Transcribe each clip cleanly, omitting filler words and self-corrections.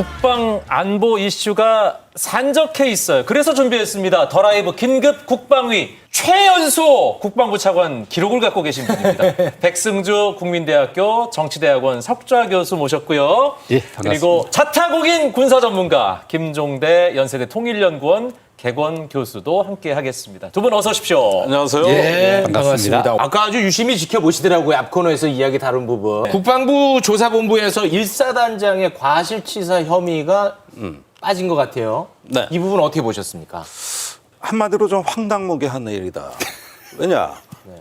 국방 안보 이슈가 산적해 있어요. 그래서 준비했습니다. 더 라이브 긴급 국방위 최연소 국방부 차관 기록을 갖고 계신 분입니다. 백승주 국민대학교 정치대학원 석좌 교수 모셨고요. 예, 반갑습니다. 그리고 자타국인 군사 전문가 김종대 연세대 통일연구원 객원 교수도 함께 하겠습니다. 두 분 어서 오십시오. 안녕하세요. 예, 반갑습니다. 아까 아주 유심히 지켜보시더라고요. 앞 코너에서 이야기 다룬 부분. 국방부 조사본부에서 1사단장의 과실치사 혐의가 빠진 것 같아요. 네. 이 부분 어떻게 보셨습니까? 한마디로 좀 황당무계한 일이다. 왜냐?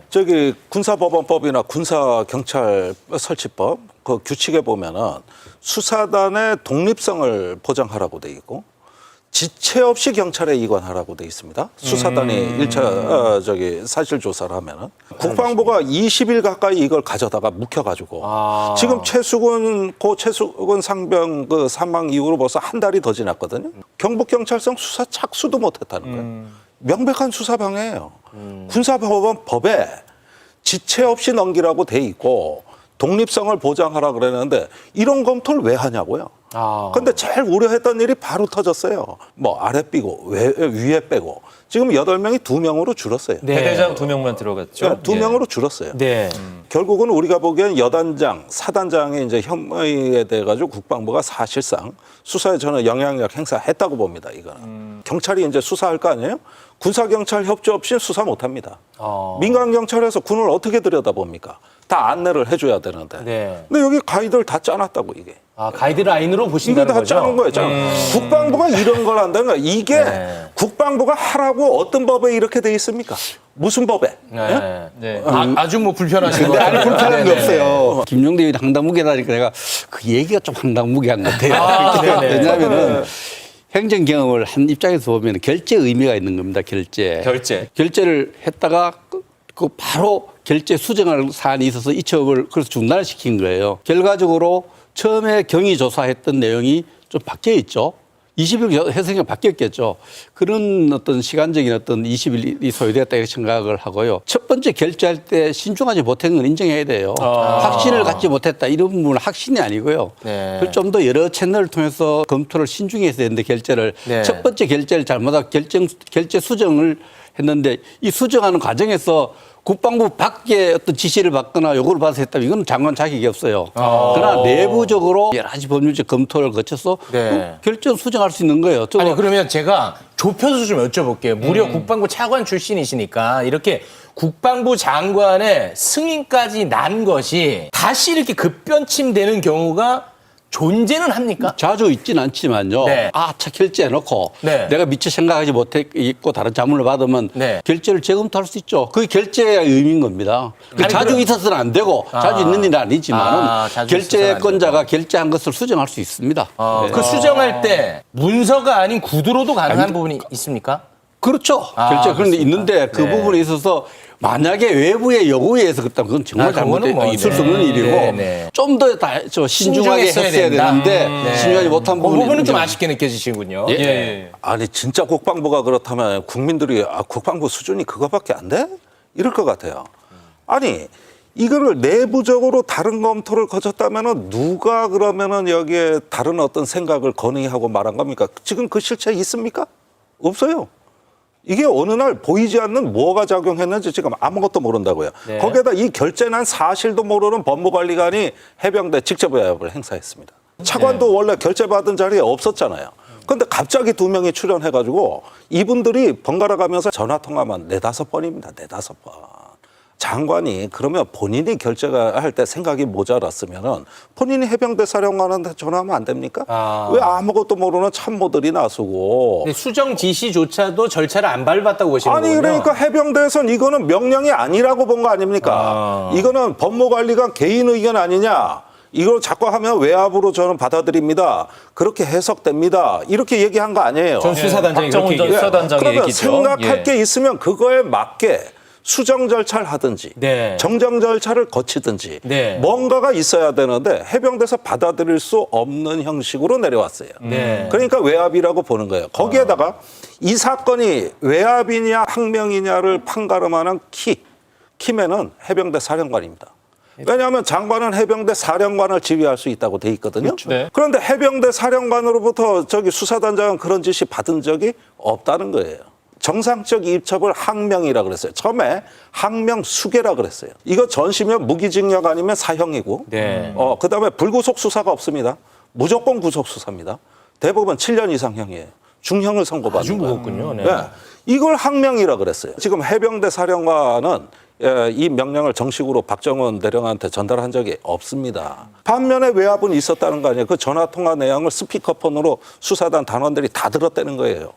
저기 군사법원법이나 군사경찰 설치법 그 규칙에 보면은 수사단의 독립성을 보장하라고 돼 있고 지체 없이 경찰에 이관하라고 돼 있습니다. 수사단이 1차 사실 조사를 하면은 국방부가 20일 가까이 이걸 가져다가 묵혀가지고 지금 최수근 상병 그 사망 이후로 벌써 한 달이 더 지났거든요. 경북경찰청 수사 착수도 못했다는 거예요. 명백한 수사 방해예요. 군사법원법에 지체 없이 넘기라고 돼 있고 독립성을 보장하라 그랬는데 이런 검토를 왜 하냐고요. 근데 제일 우려했던 일이 바로 터졌어요. 뭐 아래 빼고 위에 빼고 지금 8명이 2명으로 줄었어요. 네. 대대장 2명만 들어갔죠. 2명으로 줄었어요. 네. 결국은 우리가 보기엔 여단장, 사단장의 이제 혐의에 대해 가지고 국방부가 사실상 수사에 저는 영향력 행사했다고 봅니다. 이거는 경찰이 이제 수사할 거 아니에요? 군사경찰 협조 없이 수사 못합니다. 민간경찰에서 군을 어떻게 들여다봅니까? 다 안내를 해줘야 되는데. 네. 근데 여기 가이드를 다 짜놨다고 이게. 가이드라인으로 이게 보신다는 다 거죠? 짜는 거예요. 국방부가 이런 걸 한다는 거야. 이게 국방부가 하라고 어떤 법에 이렇게 돼 있습니까? 무슨 법에? 네. 네. 아주 뭐 불편하신 거 아니, 불편한 게 네네. 없어요. 김종대 의원이 황당무계라니까 내가 그 얘기가 좀 황당무계한 것 같아요. 네네. 왜냐하면은 행정 경험을 한 입장에서 보면 결제 의미가 있는 겁니다. 결제. 결제를 했다가 그 바로 결제 수정할 사안이 있어서 이첩을 그래서 중단을 시킨 거예요. 결과적으로 처음에 경위 조사했던 내용이 좀 바뀌어 있죠. 20일 해석이 바뀌었겠죠. 그런 어떤 시간적인 어떤 20일이 소요됐다 이렇게 생각을 하고요. 첫 번째 결제할 때 신중하지 못한 건 인정해야 돼요. 확신을 갖지 못했다 이런 부분은 확신이 아니고요. 네. 좀 더 여러 채널을 통해서 검토를 신중히 했어야 되는데 결제를 네. 첫 번째 결제를 잘못하고 결제 수정을 했는데 이 수정하는 과정에서 국방부 밖에 어떤 지시를 받거나 요구를 받아서 했다면 이건 장관 자격이 없어요. 그러나 내부적으로 여러 가지 법률적 검토를 거쳐서 네. 결정 수정할 수 있는 거예요. 아니 그러면 제가 좁혀서 좀 여쭤볼게요. 무려 국방부 차관 출신이시니까 이렇게 국방부 장관의 승인까지 난 것이 다시 이렇게 급변침되는 경우가 존재는 합니까? 자주 있지는 않지만요. 네. 차 결제해놓고 네. 내가 미처 생각하지 못했고 다른 자문을 받으면 네. 결제를 재검토할 수 있죠. 그게 결제의 의미인 겁니다. 자주 있어서는 안 되고 자주 있는 일은 아니지만 자주 있어서는 안 결제권자가 결제한 것을 수정할 수 있습니다. 네. 그 수정할 때 문서가 아닌 구두로도 가능한 부분이 있습니까? 그렇죠. 결제 그런데 그렇습니까? 있는데 그 네. 부분에 있어서 만약에 외부의 요구에 의해서 그렇다면 그건 정말 그거는 뭐, 있을 수 없는 네. 일이고 네, 네. 좀 더 신중하게 신중했어야 했어야 된다. 되는데 신중하지 못한 그 부분이 부분은 좀 문제가 아쉽게 느껴지시군요. 예. 아니 진짜 국방부가 그렇다면 국민들이 국방부 수준이 그거밖에 안 돼? 이럴 것 같아요. 아니 이거를 내부적으로 다른 검토를 거쳤다면은 누가 그러면은 여기에 다른 어떤 생각을 건의하고 말한 겁니까? 지금 그 실체 있습니까? 없어요. 이게 어느 날 보이지 않는 뭐가 작용했는지 지금 아무것도 모른다고요. 네. 거기에다 이 결제난 사실도 모르는 법무관리관이 해병대 직접 외압을 행사했습니다. 차관도 원래 결제받은 자리에 없었잖아요. 그런데 갑자기 2명이 출연해가지고 이분들이 번갈아 가면서 전화통화만 4-5번입니다. 4-5번. 장관이 그러면 본인이 결제가 할 때 생각이 모자랐으면은 본인이 해병대 사령관한테 전화하면 안 됩니까? 왜 아무것도 모르는 참모들이 나서고. 근데 수정 지시조차도 절차를 안 밟았다고 보시는 아니 거군요. 그러니까 해병대에서는 이거는 명령이 아니라고 본 거 아닙니까? 이거는 법무관리관 개인 의견 아니냐? 이걸 자꾸 하면 외압으로 저는 받아들입니다. 그렇게 해석됩니다. 이렇게 얘기한 거 아니에요. 전 수사단장이 박정훈 그렇게 전 수사단장의 그러면 얘기죠. 생각할 게 있으면 그거에 맞게 수정 절차를 하든지 네. 정정 절차를 거치든지 네. 뭔가가 있어야 되는데 해병대에서 받아들일 수 없는 형식으로 내려왔어요. 네. 그러니까 외압이라고 보는 거예요. 거기에다가 이 사건이 외압이냐 항명이냐를 판가름하는 키맨은 해병대 사령관입니다. 왜냐하면 장관은 해병대 사령관을 지휘할 수 있다고 돼 있거든요. 네. 그런데 해병대 사령관으로부터 저기 수사단장은 그런 지시 받은 적이 없다는 거예요. 정상적 입첩을 항명이라 그랬어요. 처음에 항명 수계라 그랬어요. 이거 전시면 무기징역 아니면 사형이고, 네. 그다음에 불구속 수사가 없습니다. 무조건 구속 수사입니다. 대법원 7년 이상형이에요. 중형을 선고받는 아주 거예요. 무겁군요. 네. 네. 이걸 항명이라 그랬어요. 지금 해병대 사령관은 이 명령을 정식으로 박정원 대령한테 전달한 적이 없습니다. 반면에 외압은 있었다는 거 아니에요. 그 전화통화 내용을 스피커폰으로 수사단 단원들이 다 들었다는 거예요.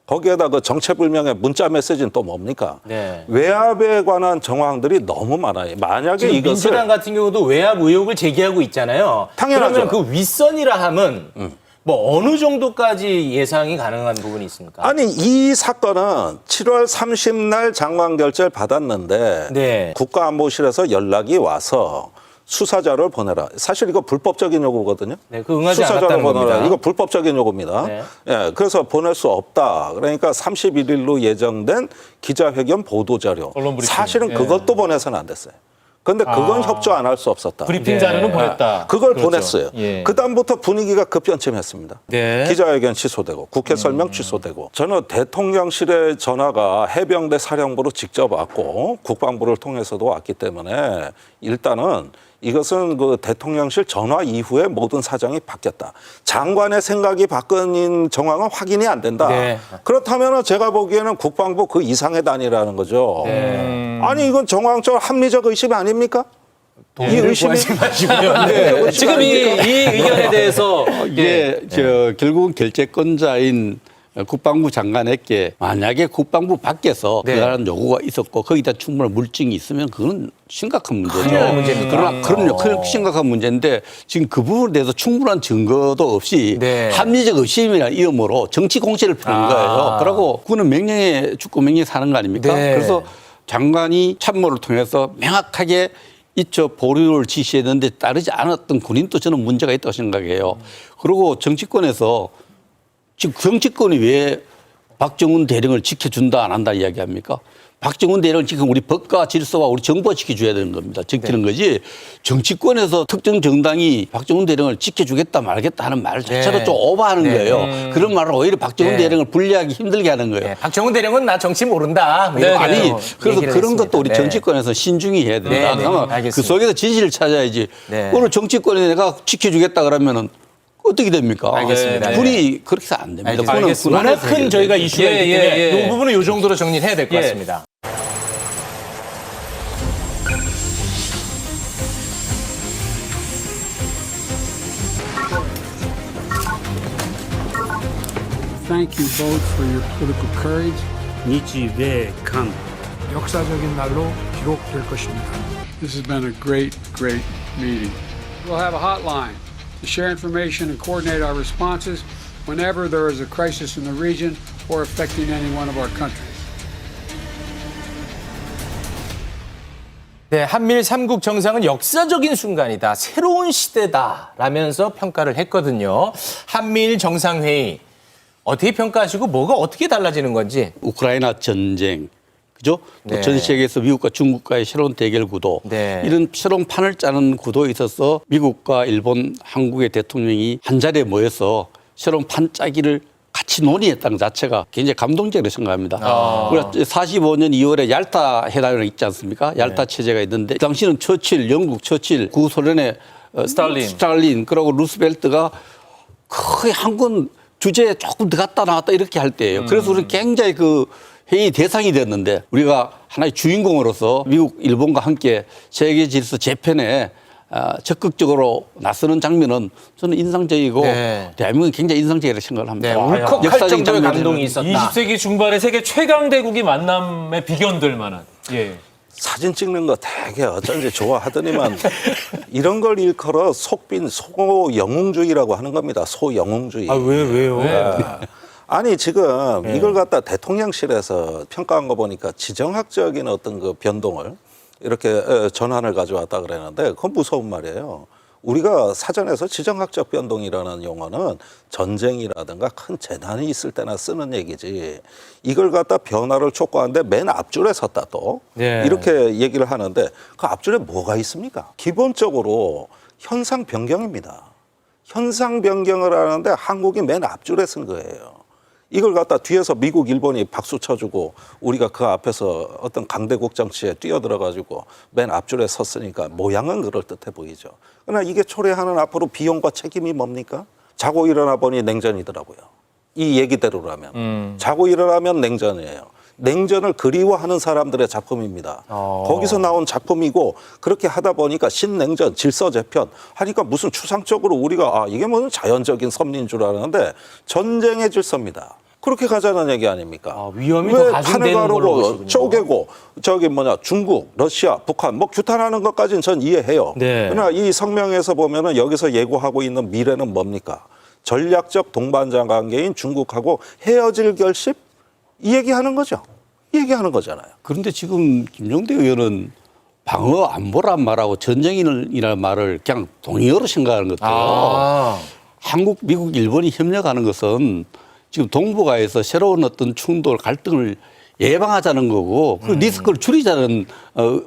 거기에다 그 정체불명의 문자 메시지는 또 뭡니까? 네. 외압에 관한 정황들이 너무 많아요. 만약에 지금 이것을 민주당 같은 경우도 외압 의혹을 제기하고 있잖아요. 당연하죠. 그러면 그 윗선이라 함은 뭐 어느 정도까지 예상이 가능한 부분이 있습니까? 아니 이 사건은 7월 30날 장관 결재를 받았는데 네. 국가안보실에서 연락이 와서 수사자를 보내라. 사실 이거 불법적인 요구거든요. 네, 그 응하지 수사자를 않았다는 보내라. 겁니다. 이거 불법적인 요구입니다. 네. 예, 그래서 보낼 수 없다. 그러니까 31일로 예정된 기자회견 보도자료. 언론 브리핑. 사실은 예. 그것도 보내서는 안 됐어요. 근데 그건 협조 안 할 수 없었다. 브리핑 네. 자료는 보냈다. 그걸 그렇죠. 보냈어요. 예. 그다음부터 분위기가 급변침했습니다. 네. 기자회견 취소되고 국회 설명 취소되고 저는 대통령실의 전화가 해병대 사령부로 직접 왔고 국방부를 통해서도 왔기 때문에 일단은 이것은 그 대통령실 전화 이후에 모든 사정이 바뀌었다. 장관의 생각이 바뀐 정황은 확인이 안 된다. 네. 그렇다면 제가 보기에는 국방부 그 이상의 단위라는 거죠. 아니 이건 정황적 합리적 의심이 아닙니까? 이 의심이 마시고요. 네, 지금 이 의견에 대해서 이게 결국은 결재권자인 국방부 장관에게 만약에 국방부 밖에서 네. 그러한 요구가 있었고 거기다 충분한 물증이 있으면 그건 심각한 문제죠. 큰일 문제입니까? 그러나 그럼요. 큰 심각한 문제인데 지금 그 부분에 대해서 충분한 증거도 없이 네. 합리적 의심이라는 이름으로 정치 공세를 펴는 거예요. 그러고 그거는 명령에 죽고 명령에 사는 거 아닙니까? 네. 그래서 장관이 참모를 통해서 명확하게 이처 보류를 지시했는데 따르지 않았던 군인도 저는 문제가 있다고 생각해요. 그리고 정치권에서 지금 정치권이 왜 박정훈 대령을 지켜준다 안 한다 이야기합니까? 박정훈 대령을 지금 우리 법과 질서와 우리 정부가 지켜줘야 되는 겁니다. 지키는 거지. 정치권에서 특정 정당이 박정훈 대령을 지켜주겠다 말겠다 하는 말 자체로 네. 좀 오버하는 거예요. 그런 말을 오히려 박정훈 네. 대령을 불리하기 힘들게 하는 거예요. 네, 박정훈 대령은 나 정치 모른다. 뭐 네, 이렇게 아니 그래서 얘기를 그런 했습니다. 것도 우리 네. 정치권에서 신중히 해야 된다. 네, 네, 그러면 그 알겠습니다. 속에서 진실을 찾아야지. 네. 오늘 정치권에 내가 지켜주겠다 그러면은 어떻게 됩니까? 알겠습니다. 군이 그렇게 해서 안 됩니다. 알겠습니다. 군은 군 워낙 안에서 큰 해결돼야 저희가 돼요. 이슈가 예, 있기 예, 때문에 예. 이 부분은 이 정도로 정리를 해야 될 것 예. 같습니다. Thank you both for your political courage.日米韓 역사적인 날로 기록될 것입니다. This has been a great meeting. We'll have a hotline to share information and coordinate our responses whenever there is a crisis in the region or affecting any one of our countries. 네, 한미일 3국 정상은 역사적인 순간이다. 새로운 시대다. 라면서 평가를 했거든요. 한미일 정상회의. 어떻게 평가하시고 뭐가 어떻게 달라지는 건지. 우크라이나 전쟁, 그죠? 또 네. 전 세계에서 미국과 중국과의 새로운 대결 구도, 네. 이런 새로운 판을 짜는 구도에 있어서 미국과 일본, 한국의 대통령이 한 자리에 모여서 새로운 판 짜기를 같이 논의했다는 것 자체가 굉장히 감동적이라고 생각합니다. 우리가 45년 2월에 얄타 회담이 있지 않습니까? 얄타 체제가 있는데 그 당시는 처칠, 영국 처칠, 구소련의 스탈린, 그리고 루스벨트가 거의 한 권 주제에 조금 더 갔다 나왔다 이렇게 할 때예요. 그래서 우리는 굉장히 그 회의 대상이 됐는데 우리가 하나의 주인공으로서 미국, 일본과 함께 세계 질서 재편에 적극적으로 나서는 장면은 저는 인상적이고 네. 대한민국은 굉장히 인상적이라고 생각을 합니다. 네, 울컥할 역사적인 정도의 장면이라는 감동이 있었다. 20세기 중반에 세계 최강 대국이 만남의 비견될 만한. 예. 사진 찍는 거 되게 어쩐지 좋아하더니만 이런 걸 일컬어 속빈 소영웅주의라고 하는 겁니다. 소영웅주의. 아, 왜요? 아니 지금 이걸 갖다 대통령실에서 평가한 거 보니까 지정학적인 어떤 그 변동을 이렇게 전환을 가져왔다 그랬는데 그건 무서운 말이에요. 우리가 사전에서 지정학적 변동이라는 용어는 전쟁이라든가 큰 재난이 있을 때나 쓰는 얘기지 이걸 갖다 변화를 촉구하는데 맨 앞줄에 섰다 또 네. 이렇게 얘기를 하는데 그 앞줄에 뭐가 있습니까? 기본적으로 현상 변경입니다. 현상 변경을 하는데 한국이 맨 앞줄에 쓴 거예요. 이걸 갖다 뒤에서 미국, 일본이 박수 쳐주고 우리가 그 앞에서 어떤 강대국 정치에 뛰어들어가지고 맨 앞줄에 섰으니까 모양은 그럴듯해 보이죠. 그러나 이게 초래하는 앞으로 비용과 책임이 뭡니까? 자고 일어나 보니 냉전이더라고요. 이 얘기대로라면. 자고 일어나면 냉전이에요. 냉전을 그리워하는 사람들의 작품입니다. 거기서 나온 작품이고 그렇게 하다 보니까 신냉전, 질서재편 하니까 무슨 추상적으로 우리가 이게 무슨 자연적인 섭리인 줄 알았는데 전쟁의 질서입니다. 그렇게 가자는 얘기 아닙니까? 위험이 왜 더 판을 가중되는 걸로 가르고 보시군요. 쪼개고 중국, 러시아, 북한 뭐 규탄하는 것까지는 전 이해해요. 네. 그러나 이 성명에서 보면은 여기서 예고하고 있는 미래는 뭡니까? 전략적 동반자 관계인 중국하고 헤어질 결심? 이 얘기하는 거죠. 이 얘기하는 거잖아요. 그런데 지금 김종대 의원은 방어 안보란 말하고 전쟁이라는 말을 그냥 동의어로 생각하는 것 같아요. 한국, 미국, 일본이 협력하는 것은 지금 동북아에서 새로운 어떤 충돌, 갈등을 예방하자는 거고 그 리스크를 줄이자는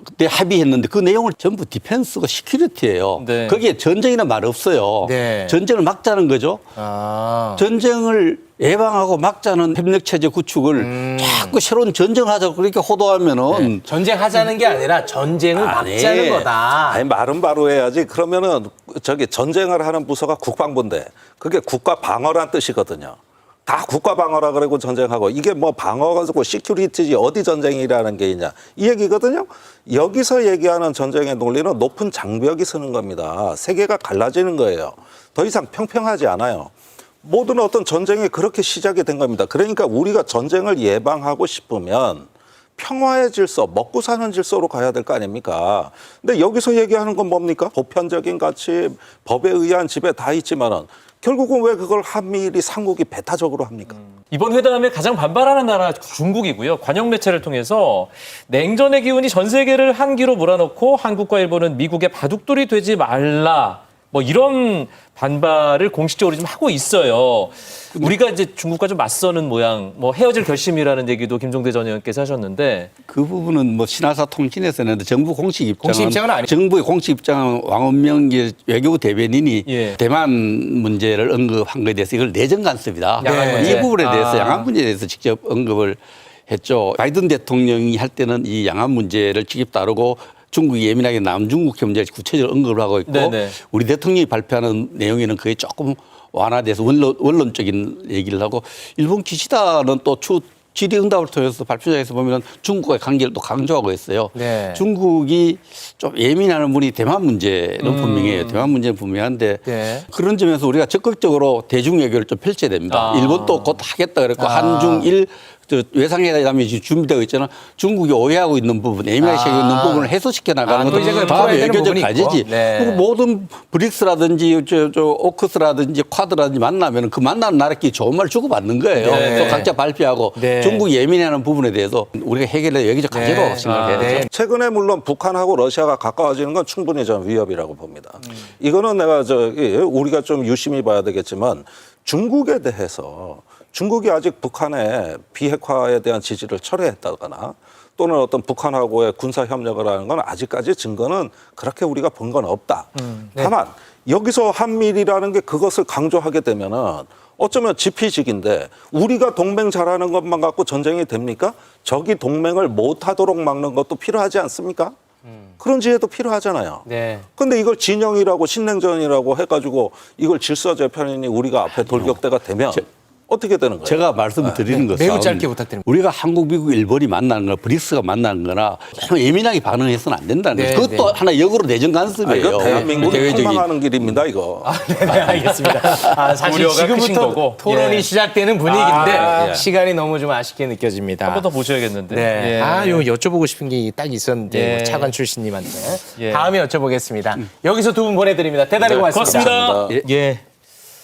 그때 합의했는데 그 내용을 전부 디펜스고 시큐리티예요. 네. 거기에 전쟁이라는 말 없어요. 네. 전쟁을 막자는 거죠. 전쟁을 예방하고 막자는 협력체제 구축을 자꾸 새로운 전쟁을 하자고 그렇게 호도하면은 전쟁하자는 게 아니라 전쟁을 막자는 거다. 아니 말은 바로 해야지. 그러면은 저기 전쟁을 하는 부서가 국방부인데 그게 국가 방어란 뜻이거든요. 다 국가 방어라 그러고 전쟁하고 이게 뭐 방어가 고 시큐리티지 어디 전쟁이라는 게 있냐 이 얘기거든요. 여기서 얘기하는 전쟁의 논리는 높은 장벽이 서는 겁니다. 세계가 갈라지는 거예요. 더 이상 평평하지 않아요. 모든 어떤 전쟁이 그렇게 시작이 된 겁니다. 그러니까 우리가 전쟁을 예방하고 싶으면 평화의 질서, 먹고 사는 질서로 가야 될 거 아닙니까? 근데 여기서 얘기하는 건 뭡니까? 보편적인 가치, 법에 의한 지배 다 있지만은 결국은 왜 그걸 한미일이 삼국이 배타적으로 합니까? 이번 회담에 가장 반발하는 나라 중국이고요. 관영 매체를 통해서 냉전의 기운이 전 세계를 한기로 몰아넣고 한국과 일본은 미국의 바둑돌이 되지 말라. 뭐 이런 반발을 공식적으로 좀 하고 있어요. 우리가 이제 중국과 좀 맞서는 모양, 뭐 헤어질 결심이라는 얘기도 김종대 전 의원께서 하셨는데 그 부분은 뭐 신화사 통신에서 했는데 정부 공식 입장은 아니죠. 정부의 공식 입장은 왕원명 외교부 대변인이 예. 대만 문제를 언급한 것에 대해서 이걸 내정 간섭이다. 양안 문제. 이 부분에 대해서 양안 문제에 대해서 직접 언급을 했죠. 바이든 대통령이 할 때는 이 양안 문제를 직접 다루고 중국이 예민하게 남중국 경제를 구체적으로 언급을 하고 있고 네네. 우리 대통령이 발표하는 내용에는 그게 조금 완화돼서 원론적인 얘기를 하고 일본 기시다는 또 질의응답을 통해서 발표장에서 보면 중국과의 관계를 또 강조하고 있어요. 네. 중국이 좀 예민한 분이 대만 문제는 분명해요. 대만 문제는 분명한데 네. 그런 점에서 우리가 적극적으로 대중 외교를 좀 펼쳐야 됩니다. 일본도 곧 하겠다 그랬고 한중일 외상회담이 지금 준비되고 있잖아. 중국이 오해하고 있는 부분, 예민하게 생기고 있는 부분을 해소시켜 나가는 또 이제 것도 그 다음 풀어야 되는 외교적 부분이 과제지. 있고. 네. 그리고 모든 브릭스라든지 오크스라든지 쿼드라든지 만나면 그 만나는 나라끼리 좋은 말 주고받는 거예요. 네. 또 각자 발표하고 네. 중국이 예민해하는 부분에 대해서 우리가 해결해야 외교적 과제로 생각해야 되죠. 최근에 물론 북한하고 러시아가 가까워지는 건 충분히 전 위협이라고 봅니다. 이거는 내가 우리가 좀 유심히 봐야 되겠지만 중국에 대해서 중국이 아직 북한의 비핵화에 대한 지지를 철회했다거나 또는 어떤 북한하고의 군사 협력을 하는 건 아직까지 증거는 그렇게 우리가 본 건 없다. 다만 여기서 한미일이라는 게 그것을 강조하게 되면은 어쩌면 지피지기인데 우리가 동맹 잘하는 것만 갖고 전쟁이 됩니까? 적이 동맹을 못하도록 막는 것도 필요하지 않습니까? 그런 지혜도 필요하잖아요. 네. 근데 이걸 진영이라고 신냉전이라고 해가지고 이걸 질서재편이니 우리가 앞에 돌격대가 되면 어떻게 되는 거예요? 제가 말씀을 드리는 것은 매우 짧게 부탁드립니다. 우리가 한국, 미국, 일본이 만나는 거나 브릭스가 만나는 거나 좀 예민하게 반응해서는 안 된다는 네, 거죠. 그것도 네. 하나 역으로 내정 간섭이에요. 이거 대한민국이 대외적인. 폭망하는 길입니다, 이거. 네, 알겠습니다. 사실 우려가 크신 지금부터 거고. 토론이 예. 시작되는 분위기인데 예. 시간이 너무 좀 아쉽게 느껴집니다. 한 번 더 보셔야겠는데. 네. 예. 이거 여쭤보고 싶은 게 딱 있었는데 예. 뭐 차관 출신님한테 예. 다음에 여쭤보겠습니다. 여기서 두 분 보내드립니다. 대단히 고맙습니다. 고맙습니다. 예. 예.